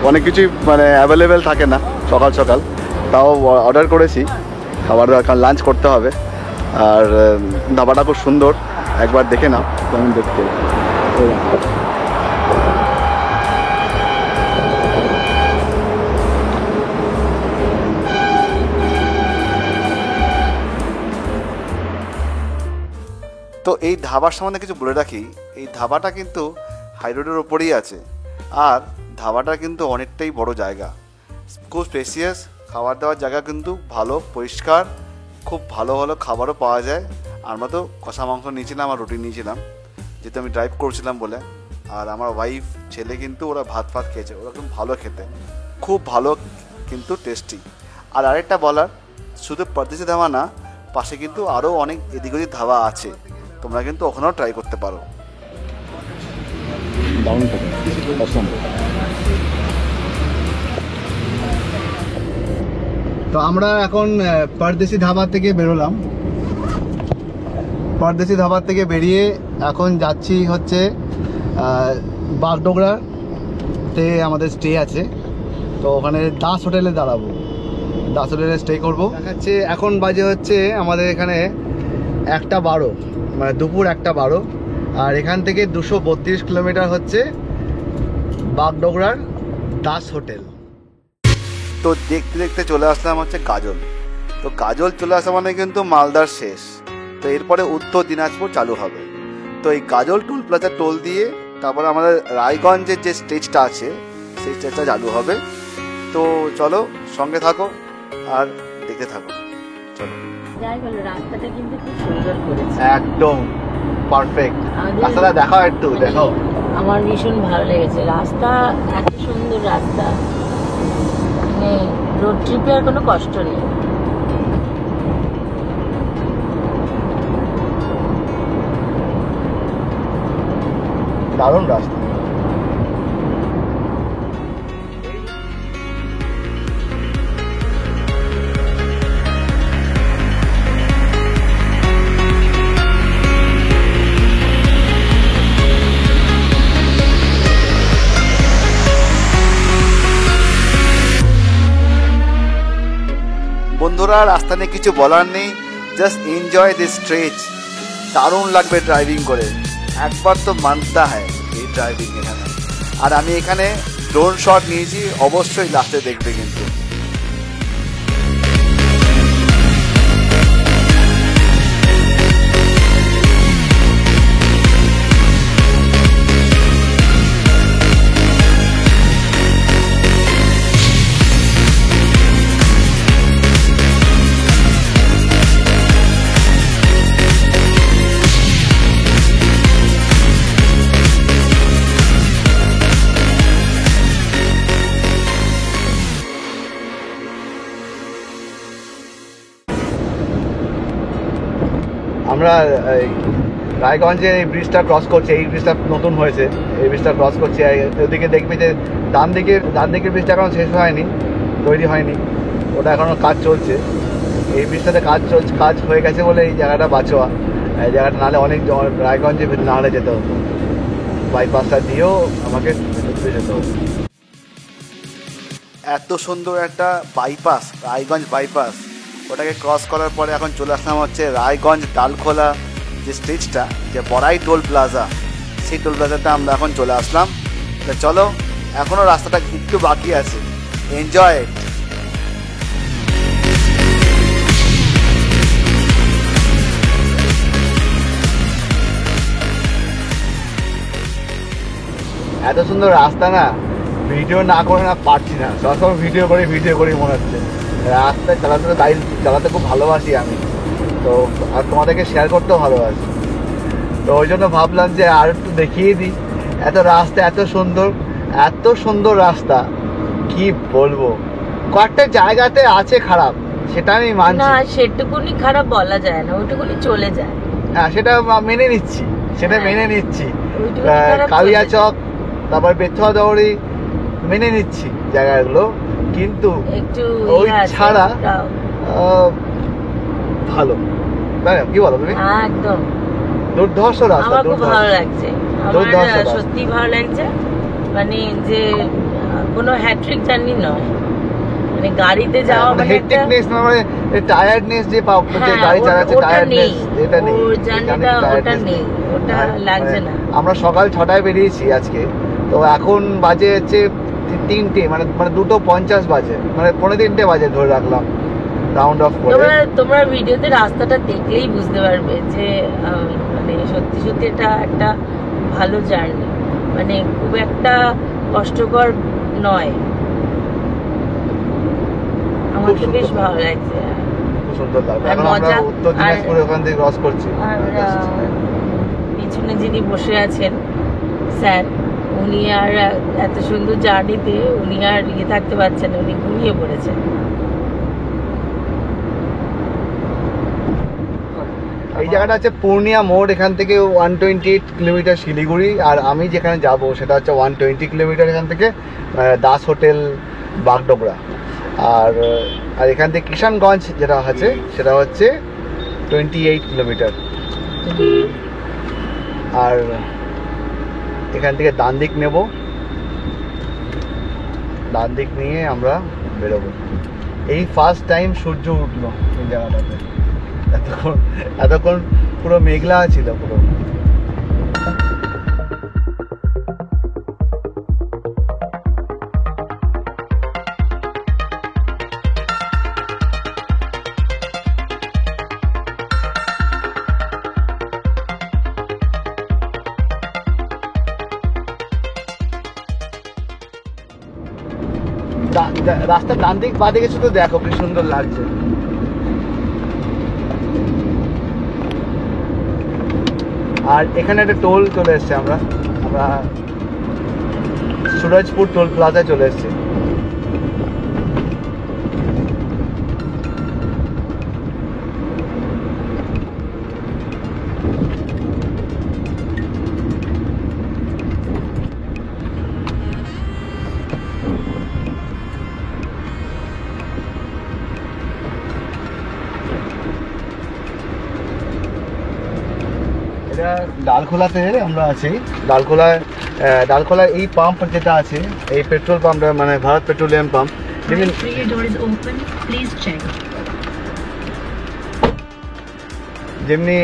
অনেক কিছুই মানে অ্যাভেলেবেল থাকে না সকাল। তাও অর্ডার করেছি খাবার দাবার, কারণ লাঞ্চ করতে হবে। আর ধাবাটা খুব সুন্দর, একবার দেখে নাও কেমন দেখতে। তো এই ধাবার সম্বন্ধে কিছু বলে রাখি। এই ধাবাটা কিন্তু হাই রোডের ওপরেই আছে। আর ধাবাটা কিন্তু অনেকটাই বড় জায়গা, খুব স্পেসিয়াস। খাবার দাবার জায়গা কিন্তু ভালো, পরিষ্কার, খুব ভালো খাবারও পাওয়া যায়। আমরা তো কষা মাংস নিয়েছিলাম আর রুটি নিয়েছিলাম, যেহেতু আমি ড্রাইভ করছিলাম বলে। আর আমার ওয়াইফ, ছেলে কিন্তু ওরা ভাত খেয়েছে। ওরা কিন্তু ভালো খেতে, খুব ভালো, কিন্তু টেস্টি। আর আরেকটা বলার, শুধু পরদেশি ধাবা না, পাশে কিন্তু আরও অনেক এদিক ওদিক ধাবা আছে, তোমরা কিন্তু ওখানেও ট্রাই করতে পারো। তো আমরা এখন পরদেশি ধাবা থেকে বেরোলাম। পরদেশি ধাবা থেকে বেরিয়ে এখন যাচ্ছি হচ্ছে বাগডোগরাতে আমাদের স্টে আছে। তো ওখানে দাস হোটেলে দাঁড়াবো, দাস হোটেলে স্টে করবো। দেখাচ্ছে এখন বাজে হচ্ছে আমাদের এখানে 1:12, মানে দুপুর 1:12। আর এখান থেকে 232 কিলোমিটার হচ্ছে বাগডোগরার দাস হোটেল। তো দেখতে দেখতে চলে আসলাম হচ্ছে গাজল। তো গাজল চলে আসা মানে কিন্তু মালদার শেষ। তো এরপরে উত্তর দিনাজপুর চালু হবে। তো এই গাজল টোল প্লাজা টোল দিয়ে তারপরে আমাদের রায়গঞ্জের যে স্টেজটা আছে সেই স্টেজটা চালু হবে। তো চলো সঙ্গে থাকো আর দেখতে থাকো। চলো। যাই বলো, রাস্তাটা কিন্তু খুব সুন্দর করেছে, একদম পারফেক্ট। রাস্তাটা দেখাও, একটু দেখাও। আমার ভীষণ ভালো লেগেছে রাস্তা, এত সুন্দর রাস্তা, মানে রোড ট্রিপে আর কোনো কষ্ট নেই। দারুণ রাস্তা। বন্ধুরা, রাস্তা নিয়ে কিছু বলার নেই, জাস্ট এনজয় দিস স্ট্রেচ। দারুণ লাগবে ড্রাইভিং করে, একবার তো মানতে হয় এই ড্রাইভিং এখানে। আর আমি এখানে ড্রোন শট নিয়েছি, অবশ্যই লাস্টে দেখবে কিন্তু। আমরা রায়গঞ্জে এই ব্রিজটা ক্রস করছি, এই ব্রিজটা নতুন হয়েছে, এই ব্রিজটা ক্রস করছি। ওদিকে দেখবি যে ডান দিকের ব্রিজটা এখনো শেষ হয়নি, তৈরি হয়নি, ওটা এখনও কাজ চলছে। এই ব্রিজটাতে কাজ হয়ে গেছে বলে এই জায়গাটা বাঁচোয়া। এই জায়গাটা নাহলে অনেক রায়গঞ্জে নাহলে যেতে হতো, বাইপাসটা দিয়েও আমাকে যেতে হতো। এত সুন্দর একটা বাইপাস, রায়গঞ্জ বাইপাস, ওটাকে ক্রস করার পরে এখন চলে আসলাম হচ্ছে রায়গঞ্জ ডালখোলা যে স্টেজটা, যে বড়াই টোল প্লাজা, সেই টোল প্লাজাতে আমরা এখন চলে আসলাম। তো চলো, এখনও রাস্তাটা একটু বাকি আছে, এনজয়। এত সুন্দর রাস্তা না, ভিডিও না করে না পারছি না, সবসময় ভিডিও করি মনে হচ্ছে। রাস্তায় চালাতে খুব ভালোবাসি আমি, তো আর তোমাদেরকে শেয়ার করতেও ভালোবাসি। তো ওই জন্য ভাবলাম যে আর একটু দেখিয়ে দিই। রাস্তা এত সুন্দর রাস্তা, কি বলবো। কয়েকটা জায়গাতে আছে খারাপ, সেটা আমি মানছি না, সেটুকুনি খারাপ বলা যায় না, ওইটুকুনি চলে যায়। হ্যাঁ, সেটা মেনে নিচ্ছি, ওইটুকুনি খারাপ কালিয়াচক, তারপর বেথুয়া দৌড়ি মেনে নিচ্ছি জায়গাগুলো, কিন্তু একটু ওই ছাড়া ভালো, তাই না? কি বলো তুমি? একদম দুর্ধর্ষ রাস্তা, আমার খুব ভালো লাগছে, আমার সত্যি ভালো লাগছে। মানে যে কোনো হ্যাট্রিক জার্নি নয়, মানে গাড়িতে যাওয়া মানে হেক্টিকনেস, মানে টায়ার্ডনেস যে গাড়ি চালাচ্ছে, টায়ার্ডনেস এটা নেই, ওটা নেই, ওটা লাগছে না। আমরা সকাল 6টায় বেরিয়েছি আজকে, তো এখন বাজে হচ্ছে 3টে, মানে 2:50 বাজে, মানে 2:45 বাজে ধরে রাখলাম রাউন্ড অফ করে। তোমরা ভিডিওতে রাস্তাটা দেখলেই বুঝতে পারবে যে মানে সত্যি এটা একটা ভালো জার্নি, মানে খুব একটা কষ্টকর নয়। আমার তো বেশ ভালো লাগছে, খুব সুন্দর লাগছে। এখন আমরা উত্তর দিনাজপুর ওখান থেকে ক্রস করছি। পিছনে যিনি বসে আছেন স্যার, উনি আর এত সুন্দর জার্নিতে উনি আর থাকতে পারছেন, উনি ঘুমিয়ে পড়েছেন। এই জায়গাটা হচ্ছে পূর্ণিয়া মোড়, এখান থেকে 128 কিলোমিটার শিলিগুড়ি, আর আমি যেখানে যাব সেটা হচ্ছে 120 কিলোমিটার এখান থেকে, দাস হোটেল বাগডোগরা। আর এখান থেকে কিষানগঞ্জ যেটা আছে সেটা হচ্ছে 28 কিলোমিটার। আর এখান থেকে ডান দিক নেব, ডান দিক নিয়ে আমরা বেরোবো। এই ফার্স্ট টাইম সূর্য উঠলো এই জায়গাটাতে, এতক্ষণ পুরো মেঘলা ছিল পুরো। রাস্তার ডান দিক বাঁ দিকে শুধু দেখো কি সুন্দর লাগছে। আর এখানে একটা টোল চলে এসছে, আমরা সুরজপুর টোল প্লাজায় চলে এসছি। ডালখোলাতে আমরা আছি। ডালখোলায় এই পাম্প যেটা আছে, এই পেট্রোল পাম্পটা মানে Bharat petroleum pump, Right rear door is open. Please check. যেমনি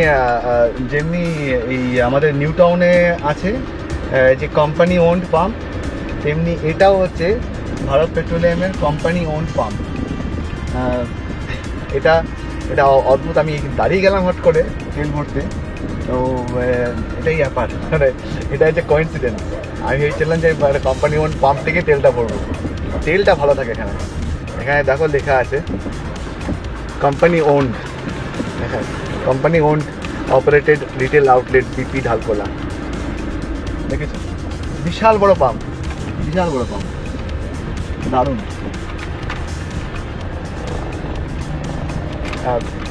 যেমনি এই আমাদের নিউ টাউনে আছে যে কোম্পানি ওন্ড পাম্প, তেমনি এটাও হচ্ছে ভারত পেট্রোলিয়ামের কোম্পানি ওন্ড পাম্প। এটা এটা অদ্ভুত, আমি দাঁড়িয়ে গেলাম হট করে তেল ভরতে, তো এটাই ব্যাপার, মানে এটা হচ্ছে কোইন্সিডেন্স। আমি ভেবেছিলাম যে কোম্পানি ওন্ড পাম্প থেকে তেলটা ভরবো, তেলটা ভালো থাকে এখানে। এখানে দেখো লেখা আছে কোম্পানি ওন্ড, হ্যাঁ company owned operated retail outlet BP Dhalkola, দেখেছো? বিশাল বড় পাম্প, বিশাল বড় পাম্প, দারুণ।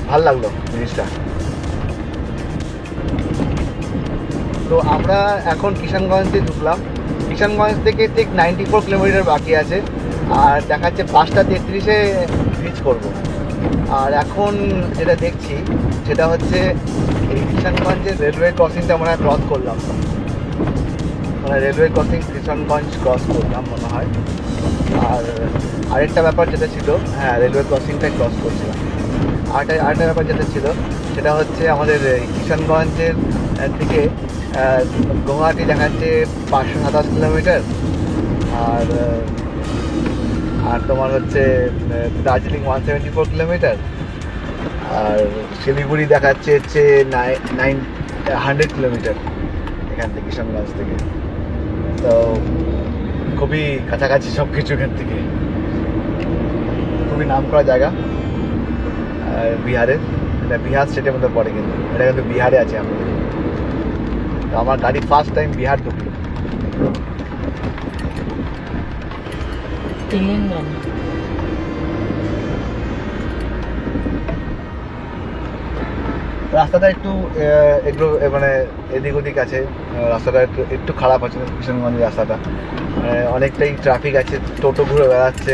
ভাল লাগলো জিনিসটা। তো আমরা এখন কিষানগঞ্জে ঢুকলাম। কিষানগঞ্জ থেকে ঠিক 94 কিলোমিটার বাকি আছে, আর দেখাচ্ছে 5:33-এ রিচ করবো। আর এখন যেটা দেখছি সেটা হচ্ছে এই কিষানগঞ্জের রেলওয়ে ক্রসিংটা মনে হয় ক্রস করলাম, মানে রেলওয়ে ক্রসিং কিষানগঞ্জ ক্রস করলাম মনে হয়। আর আরেকটা ব্যাপার যেটা ছিল, হ্যাঁ রেলওয়ে ক্রসিংটাই ক্রস করছিলাম। আরেকটা ব্যাপার যেটা ছিল সেটা হচ্ছে আমাদের কিষানগঞ্জের থেকে গুয়াহাটি দেখাচ্ছে 527 কিলোমিটার, আর তোমার হচ্ছে দার্জিলিং 174 কিলোমিটার, আর শিলিগুড়ি দেখাচ্ছে হচ্ছে 100 কিলোমিটার এখান থেকে, কিষানগঞ্জ থেকে। তো খুবই কাছাকাছি সব কিছু এখান থেকে, খুবই নাম করা জায়গা বিহারের। এটা বিহার স্টেটের মধ্যে পড়ে, কিন্তু এটা কিন্তু বিহারে আছে। আমি তো আমার গাড়ি ফার্স্ট টাইম বিহার ঢুকলো। তেলেঙ্গানা। রাস্তাটা একটু মানে এদিক ওদিক আছে, রাস্তাটা একটু খারাপ আছে কিষানগঞ্জের রাস্তাটা, অনেকটাই ট্রাফিক আছে, টোটো ঘুরে বেড়াচ্ছে।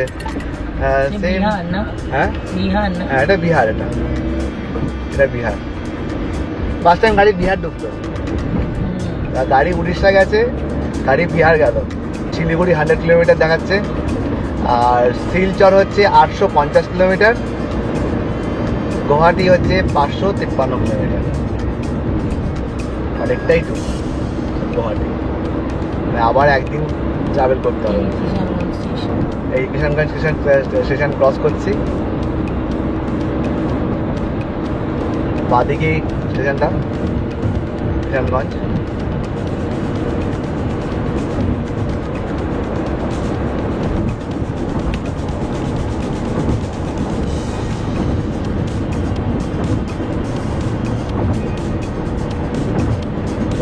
বিহার না? হ্যাঁ বিহার না? হ্যাঁ এটা বিহার, এটা বিহার। ফার্স্ট টাইম গাড়ি বিহার ঢুকলো, গাড়ি উড়িষ্যা গেছে, গাড়ি বিহার গেল। শিলিগুড়ি 100 কিলোমিটার দেখাচ্ছে, আর শিলচর হচ্ছে 850 কিলোমিটার, গুয়াহাটি হচ্ছে 553 কিলোমিটার। অনেকটাই তো গুয়াহাটি, মানে আবার একদিন ট্রাভেল করতে হবে। এই কিষানগঞ্জ স্টেশন ক্রস করছি, বাদিকে স্টেশনটা কিষানগঞ্জ।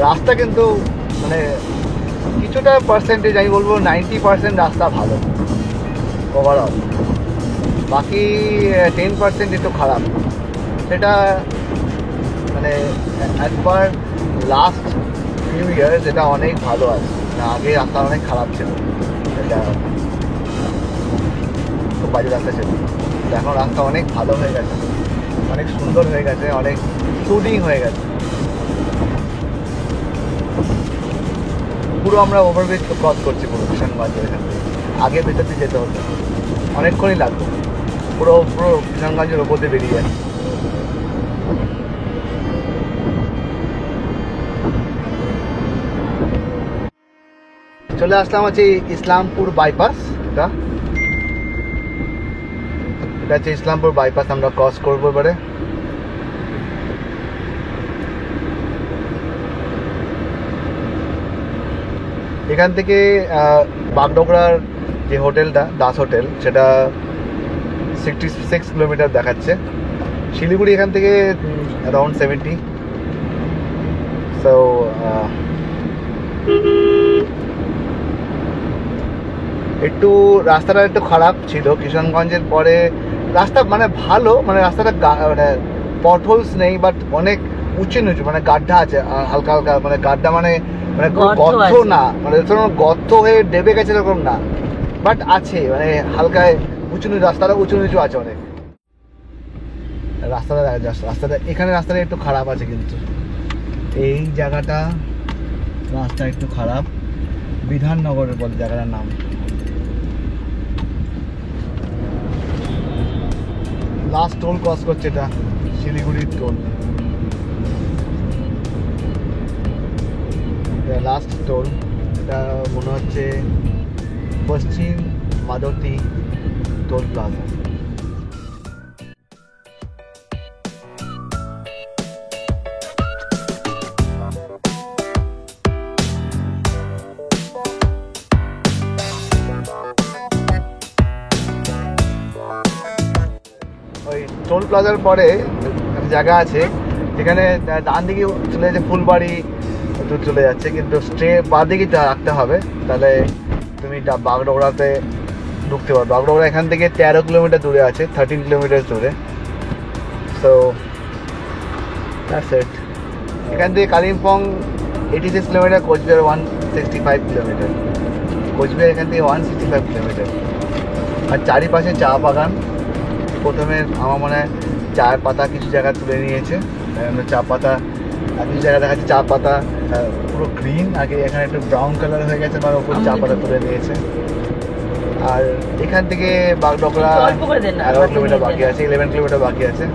রাস্তা কিন্তু মানে কিছুটা পার্সেন্টেজ আমি বলবো 90% রাস্তা ভালো ওভারঅল, বাকি 10% একটু খারাপ। সেটা মানে as per last few years এটা অনেক ভালো আছে, আগে রাস্তা অনেক খারাপ ছিল, এটা খুব বাজে রাস্তা ছিল। এখন রাস্তা অনেক ভালো হয়ে গেছে, অনেক সুন্দর হয়ে গেছে, অনেক সুদিং হয়ে গেছে। পুরো আমরা ওভারব্রিজ ক্রস করছি পুরো কিষানগঞ্জের এখান থেকে। আগে ভেতর দিয়ে যেতে হতো, অনেকক্ষণই লাগতো, পুরো পুরো কিষানগঞ্জের ওপর দিয়ে বেরিয়ে যাচ্ছে। চলে আসলাম হচ্ছে ইসলামপুর বাইপাস। এটা হচ্ছে ইসলামপুর বাইপাস, আমরা ক্রস করবো এবারে। এখান থেকে বাগডোগরার যে হোটেলটা দাস হোটেল, সেটা 66 কিলোমিটার দেখাচ্ছে। শিলিগুড়ি এখান থেকে অ্যারাউন্ড 70। সো একটু রাস্তাটা একটু খারাপ ছিল কিষানগঞ্জের পরে। রাস্তা মানে ভালো, মানে রাস্তাটা মানে পটহোলস নেই, বাট অনেক উঁচু নিচু, মানে গাড্ডা আছে হালকা হালকা, মানে গাড্ডা মানে মানে গর্ত না, মানে গর্ত হয়ে ডেবে গেছে এরকম না, বাট আছে মানে হালকায় উঁচু নিচু, রাস্তাটা উঁচু নিচু আছে অনেক। রাস্তাটা এখানে রাস্তাটা একটু খারাপ আছে, কিন্তু এই জায়গাটা রাস্তা একটু খারাপ। বিধাননগরের বলে জায়গাটার নাম। লাস্ট টোল ক্রস করছে, এটা শিলিগুড়ির টোল, লাস্ট টোল। এটা মনে হচ্ছে পশ্চিম মাদতি টোল প্লাজা। ওই টোল প্লাজার পরে একটা জায়গা আছে যেখানে ডান দিকে চলে যাচ্ছে ফুলবাড়ি চলে যাচ্ছে, কিন্তু বাঁ দিকে রাখতে হবে, তাহলে তুমি বাগডোগরাতে ঢুকতে পারো। বাগডোগরা এখান থেকে 13 কিলোমিটার দূরে আছে, 13 কিলোমিটার দূরে। সো দ্যাটস ইট। এখান থেকে কালিম্পং 86 কিলোমিটার, কোচবিহার 165 কিলোমিটার। কোচবিহার এখান থেকে 165 কিলোমিটার। আর চারিপাশে চা বাগান। প্রথমে আমার মনে হয় চায়ের পাতা কিছু জায়গা তুলে নিয়েছে, চা পাতা কিছু জায়গা দেখাচ্ছে, চা পাতা পুরো গ্রিন, আগে এখানে একটু ব্রাউন কালার হয়ে গেছে, মানে ওপর চা পাতা তুলে নিয়েছে। আর এখান থেকে বাগডোগরা 11 কিলোমিটার বাকি আছে, 11 কিলোমিটার বাকি আছে।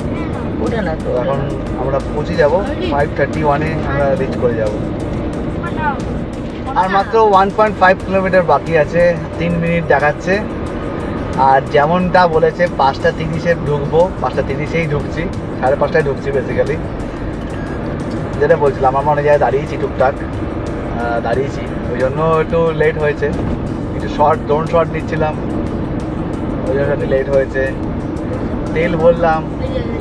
তো এখন আমরা পৌঁছে যাবো 5:31-এ আমরা রিচ করে যাব। আর মাত্র 1.5 কিলোমিটার বাকি আছে, 3 মিনিট দেখাচ্ছে। আর যেমনটা বলেছে 5:30-এ ঢুকবো, 5:30-এই ঢুকছি, 5:30টায় ঢুকছি বেসিক্যালি। যেটা বলছিলাম, আমরা অনেক জায়গায় দাঁড়িয়েছি, টুকটাক দাঁড়িয়েছি, ওই জন্য একটু লেট হয়েছে। একটু ড্রোন শট নিচ্ছিলাম, ওই জন্য একটু লেট হয়েছে। তেল বললাম,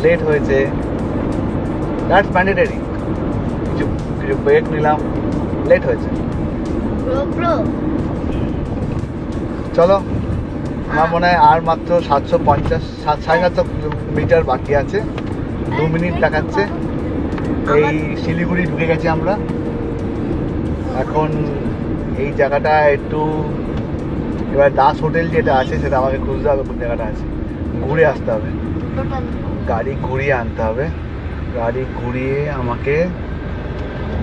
লেট হয়েছে। That's mandatory. কিছু কিছু ব্রেক নিলাম, লেট হয়েছে। চলো, আমার মনে হয় আর মাত্র 750 মিটার বাকি আছে, 2 মিনিট দেখাচ্ছে। এই শিলিগুড়ি ঢুকে গেছি আমরা এখন। এই জায়গাটা একটু, এবার দাস হোটেল যেটা আছে সেটা আমাকে খুঁজতে হবে, কোন জায়গাটা আছে, ঘুরে আসতে হবে, গাড়ি ঘুরিয়ে আনতে হবে। গাড়ি ঘুরিয়ে আমাকে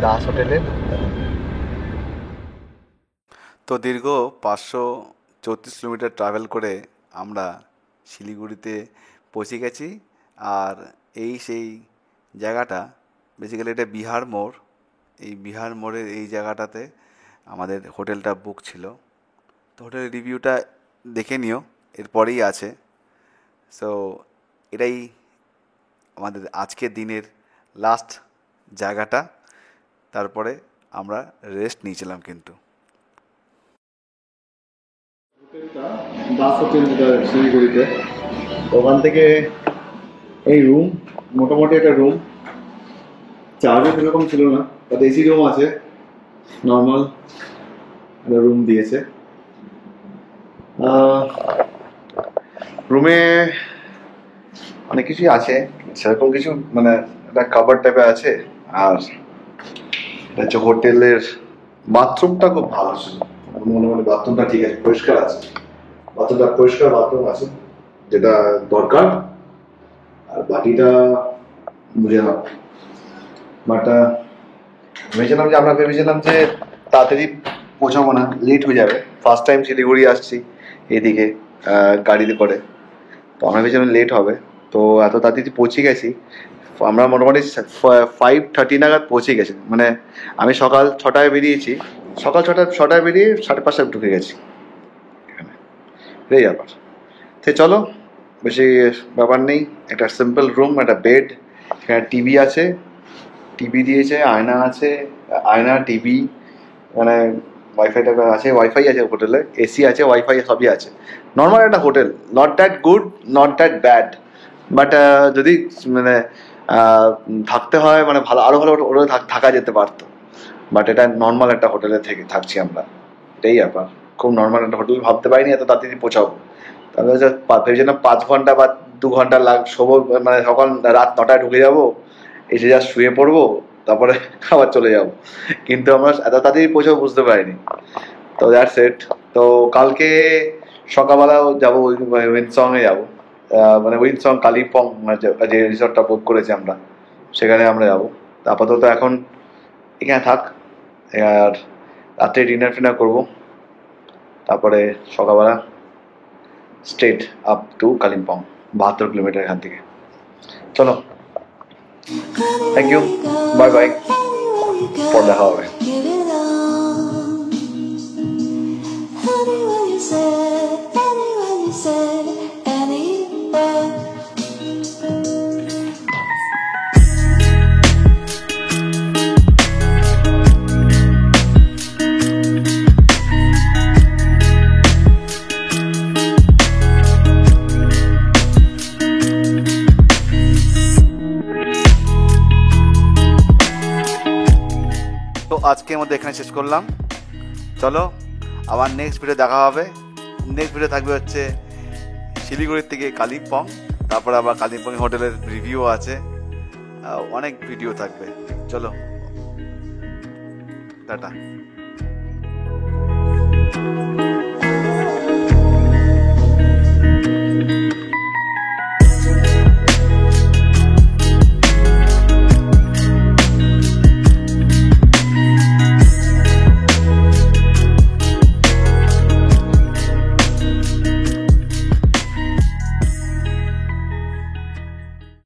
দাস হোটেলে ঢুকতে হবে। তো দীর্ঘ 534 কিলোমিটার ট্রাভেল করে আমরা শিলিগুড়িতে পৌঁছে গেছি। আর এই সেই জায়গাটা, বেসিক্যালি এটা বিহার মোড়। এই বিহার মোড়ের এই জায়গাটাতে আমাদের হোটেলটা বুক ছিল। তো হোটেলের রিভিউটা দেখে নিও, এরপরেই আছে। সো এটাই আমাদের আজকের দিনের লাস্ট জায়গাটা। তারপরে আমরা রেস্ট নিয়েছিলাম। কিন্তু দাস হোটেল যেটা শিলিগুড়িতে, ওখান থেকে এই রুম, মোটামুটি একটা রুম, চার্জও সেরকম ছিল না, তাতে এসি রুম আছে, নর্মাল একটা রুম দিয়েছে। রুমে অনেক কিছুই আছে, সেরকম কিছু মানে একটা কাভার টাইপের আছে। আর এটা হচ্ছে হোটেলের বাথরুমটা খুব ভালো ছিল, মোটামুটি বাথরুমটা ঠিক আছে, পরিষ্কার আছে, বাথরুমটা পরিষ্কার বাথরুম আছে, যেটা দরকার। আর বাকিটা বুঝে না। বাট আমরা ভেবেছিলাম যে তাড়াতাড়ি পৌঁছাবো না, লেট হয়ে যাবে। ফার্স্ট টাইম শিলিগুড়ি আসছি এইদিকে গাড়িতে করে, তো আমরা ভেবেছিলাম লেট হবে। তো এত তাড়াতাড়ি পৌঁছে গেছি আমরা, মোটামুটি 5:30 নাগাদ পৌঁছে গেছি। মানে আমি সকাল 6টায় বেরিয়েছি, সকাল 6টায় বেরিয়ে 5:30টায় ঢুকে গেছি এখানে। এই ব্যাপার। তো চলো, বেশি ব্যাপার নেই। একটা সিম্পল রুম, একটা বেড, এখানে টিভি আছে, টিভি দিয়েছে, আয়না আছে, আয়না, টিভি, মানে ওয়াইফাইটা আছে, ওয়াইফাই আছে হোটেলে, এসি আছে, ওয়াইফাই সবই আছে। নর্মাল একটা hotel, not that good, not that bad. But যদি মানে থাকতে হয়, মানে ভালো, আরও ভালো হোটেলে থাকা যেতে পারতো। বাট এটা নর্মাল একটা হোটেলে থেকে থাকছি আমরা, এটাই ব্যাপার। খুব নর্মাল একটা হোটেল ভাবতে পারিনি এত তাড়াতাড়ি পৌঁছাবো। তারপরে ভেবেছিলাম 5 ঘন্টা বা 2 ঘন্টা শোবো, মানে সকাল রাত 9টায় ঢুকে যাবো, এসে যা শুয়ে পড়বো, তারপরে আবার চলে যাব। কিন্তু আমরা এত তাড়াতাড়ি পৌঁছাবো বুঝতে পারিনি। তো দ্যাটস ইট। তো কালকে সকালবেলাও যাবো, উইনসংয়ে যাবো, মানে উইনসং কালিম্পং যে রিসর্টটা বুক করেছি আমরা, সেখানে আমরা যাবো। আপাতত এখন এখানে থাক, আর রাত্রে ডিনার ফিনার করবো, তারপরে সকালবেলা straight up to Kalimpong. 72 kilometre এখান থেকে। চলো, থ্যাংক ইউ, বাই বাই, পর দেখা হবে। তো আজকের মধ্যে এখানে শেষ করলাম। চলো, আবার নেক্সট ভিডিও দেখা হবে। নেক্সট ভিডিও থাকবে হচ্ছে শিলিগুড়ির থেকে কালিম্পং, তারপরে আবার কালিম্পং হোটেলের রিভিউ আছে, অনেক ভিডিও থাকবে। চলো, টাটা।